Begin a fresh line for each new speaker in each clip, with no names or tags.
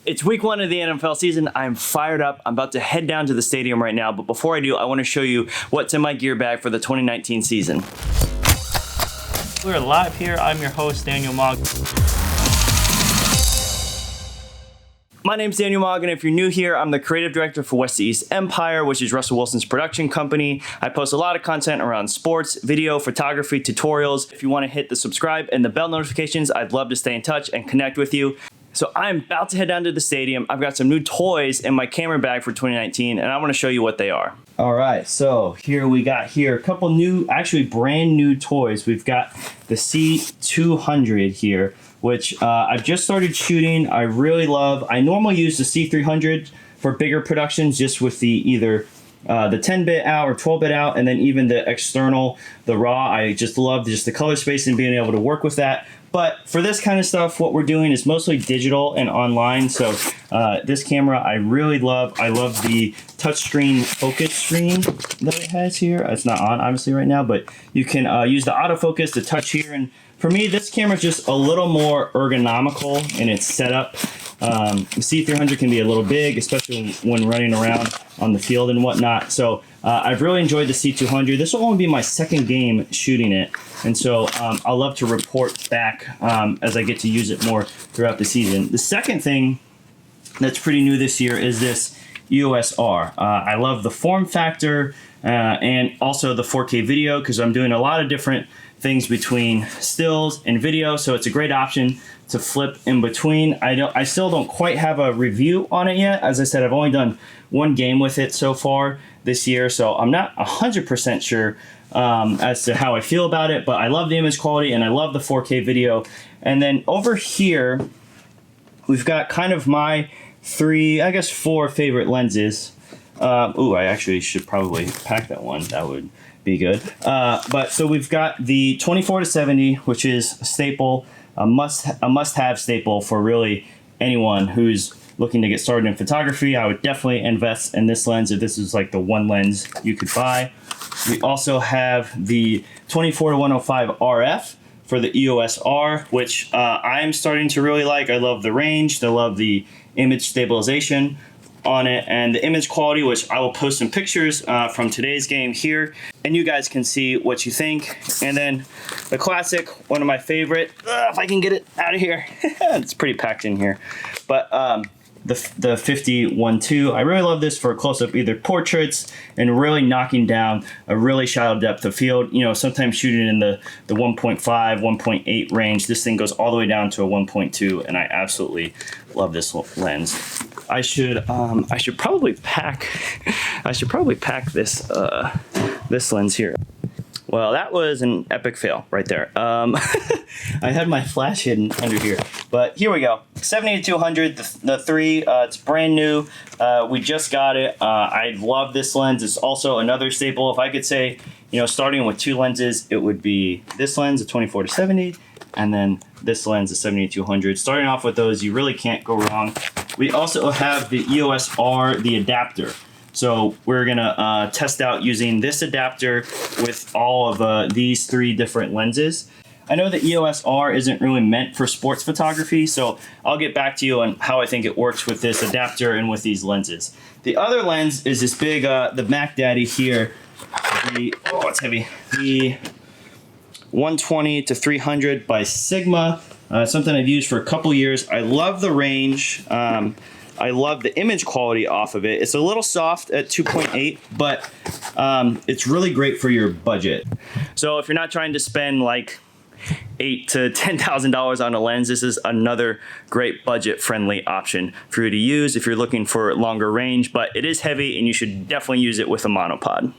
It's week 1 of the NFL season. I'm fired up. I'm about to head down to the stadium right now. But before I do, I want to show you what's in my gear bag for the 2019 season.
We're live here. I'm your host, Daniel Mogg.
My name's Daniel Mogg, and if you're new here, I'm the creative director for West to East Empire, which is Russell Wilson's production company. I post a lot of content around sports, video, photography, tutorials. If you want to hit the subscribe and the bell notifications, I'd love to stay in touch and connect with you. So I'm about to head down to the stadium. I've got some new toys in my camera bag for 2019, and I want to show you what they are. All right, so here we got a couple new, actually brand new toys. We've got the C200 here, which I've just started shooting. I really love. I normally use the C300 for bigger productions, just with the either the 10-bit out or 12-bit out, and then even the external, the RAW. I just love just the color space and being able to work with that. But for this kind of stuff, what we're doing is mostly digital and online. So this camera I really love. I love the touchscreen focus screen that it has here. It's not on obviously right now, but you can use the autofocus to touch here. And for me, this camera is just a little more ergonomical in its setup. The C300 can be a little big, especially when running around on the field and whatnot. So I've really enjoyed the C200. This will only be my second game shooting it. And so I'll love to report back as I get to use it more throughout the season. The second thing that's pretty new this year is this EOS R. I love the form factor and also the 4K video, because I'm doing a lot of different things between stills and video. So it's a great option to flip in between. I still don't quite have a review on it yet. As I said, I've only done one game with it so far this year, so I'm not 100% sure as to how I feel about it, but I love the image quality and I love the 4K video. And then over here, we've got kind of my four favorite lenses. I actually should probably pack that one. That would be good. But so we've got the 24-70, which is a staple, a must-have staple for really anyone who's looking to get started in photography. I would definitely invest in this lens if this is like the one lens you could buy. We also have the 24-105 RF for the EOS R, which I'm starting to really like. I love the range. I love the image stabilization on it and the image quality, which I will post some pictures from today's game here, and you guys can see what you think. And then the classic, one of my favorite, if I can get it out of here. It's pretty packed in here, but the 50-1.2. I really love this for close-up either portraits and really knocking down a really shallow depth of field. You know, sometimes shooting in the 1.5, 1.8 range. This thing goes all the way down to a 1.2, and I absolutely love this lens. I should probably pack this this lens here. Well, that was an epic fail right there. I had my flash hidden under here, but here we go. 70-200, the 3. It's brand new. We just got it. I love this lens. It's also another staple. If I could say, you know, starting with 2 lenses, it would be this lens, a 24-70, and then this lens, a 70-200. Starting off with those, you really can't go wrong. We also have the EOS R, the adapter. So we're gonna test out using this adapter with all of these 3 different lenses. I know the EOS R isn't really meant for sports photography, so I'll get back to you on how I think it works with this adapter and with these lenses. The other lens is this big, the Mac Daddy here. It's heavy. The 120-300 by Sigma. Something I've used for a couple years. I love the range. I love the image quality off of it. It's a little soft at 2.8, but it's really great for your budget. So if you're not trying to spend like $8,000 to $10,000 on a lens, this is another great budget-friendly option for you to use if you're looking for longer range, but it is heavy and you should definitely use it with a monopod.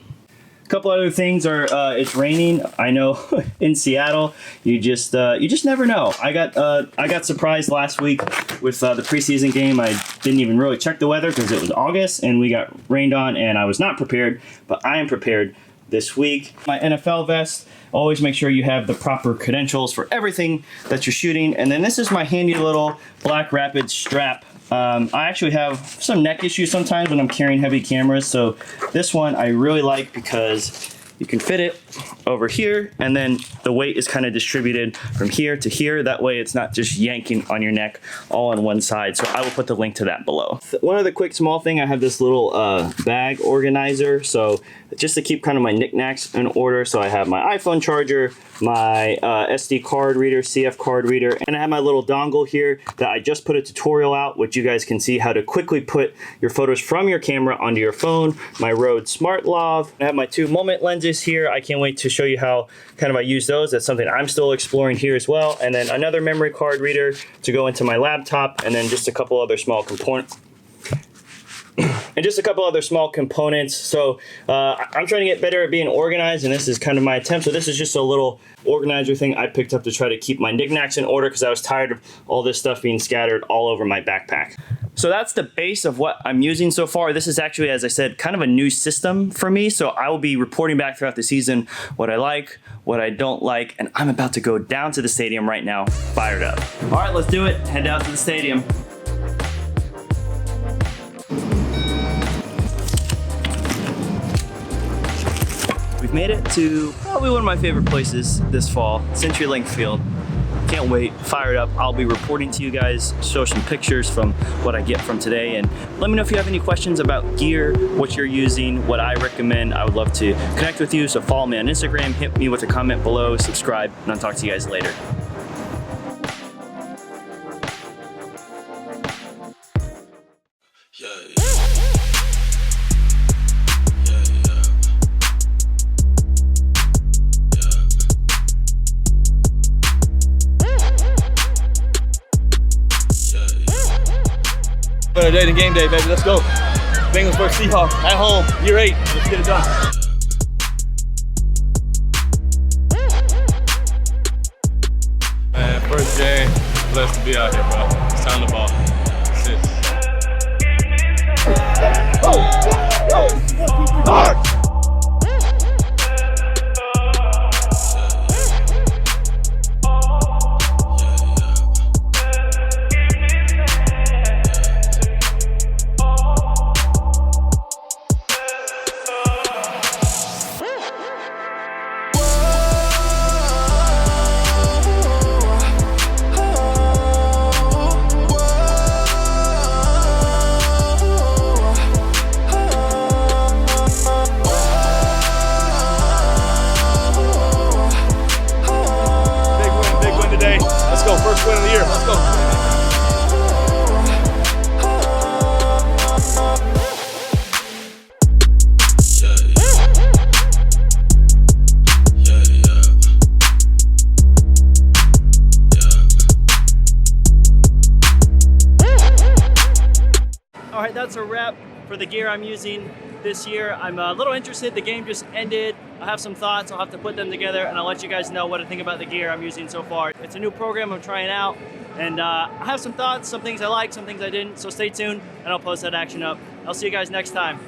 A couple other things are it's raining. I know in Seattle, you just never know. I got surprised last week with the preseason game. I didn't even really check the weather because it was August and we got rained on, and I was not prepared, but I am prepared this week. My NFL vest, always make sure you have the proper credentials for everything that you're shooting. And then this is my handy little Black Rapid strap. I actually have some neck issues sometimes when I'm carrying heavy cameras, so this one I really like because you can fit it over here, and then the weight is kind of distributed from here to here. That way it's not just yanking on your neck all on one side. So I will put the link to that below. One other quick small thing, I have this little bag organizer. So just to keep kind of my knickknacks in order. So I have my iPhone charger, my SD card reader, CF card reader, and I have my little dongle here that I just put a tutorial out, which you guys can see how to quickly put your photos from your camera onto your phone. My Rode Smart Lav. I have my 2 Moment lenses here. I can't wait to show you how kind of I use those. That's something I'm still exploring here as well. And then another memory card reader to go into my laptop, and then just a couple other small components. So I'm trying to get better at being organized, and this is kind of my attempt. So this is just a little organizer thing I picked up to try to keep my knickknacks in order because I was tired of all this stuff being scattered all over my backpack. So that's the base of what I'm using so far. This is actually, as I said, kind of a new system for me. So I will be reporting back throughout the season what I like, what I don't like, and I'm about to go down to the stadium right now, fired up. All right, let's do it. Head down to the stadium. We've made it to probably one of my favorite places this fall, CenturyLink Field. Can't wait, fired up. I'll be reporting to you guys, show some pictures from what I get from today, and let me know if you have any questions about gear, what you're using, what I recommend. I would love to connect with you, so follow me on Instagram, hit me with a comment below, subscribe, and I'll talk to you guys later.
Another day to game day, baby. Let's go. Bengals versus Seahawks at home. Year 8. Let's get it done. Man, first game. Blessed to be out here, bro. It's time to ball. That's it. First win of the year. Let's go.
All right, that's a wrap for the gear I'm using this year. I'm a little interested. The game just ended. I have some thoughts. I'll have to put them together, and I'll let you guys know what I think about the gear I'm using so far. It's a new program I'm trying out, and I have some thoughts, some things I like, some things I didn't. So stay tuned, and I'll post that action up. I'll see you guys next time.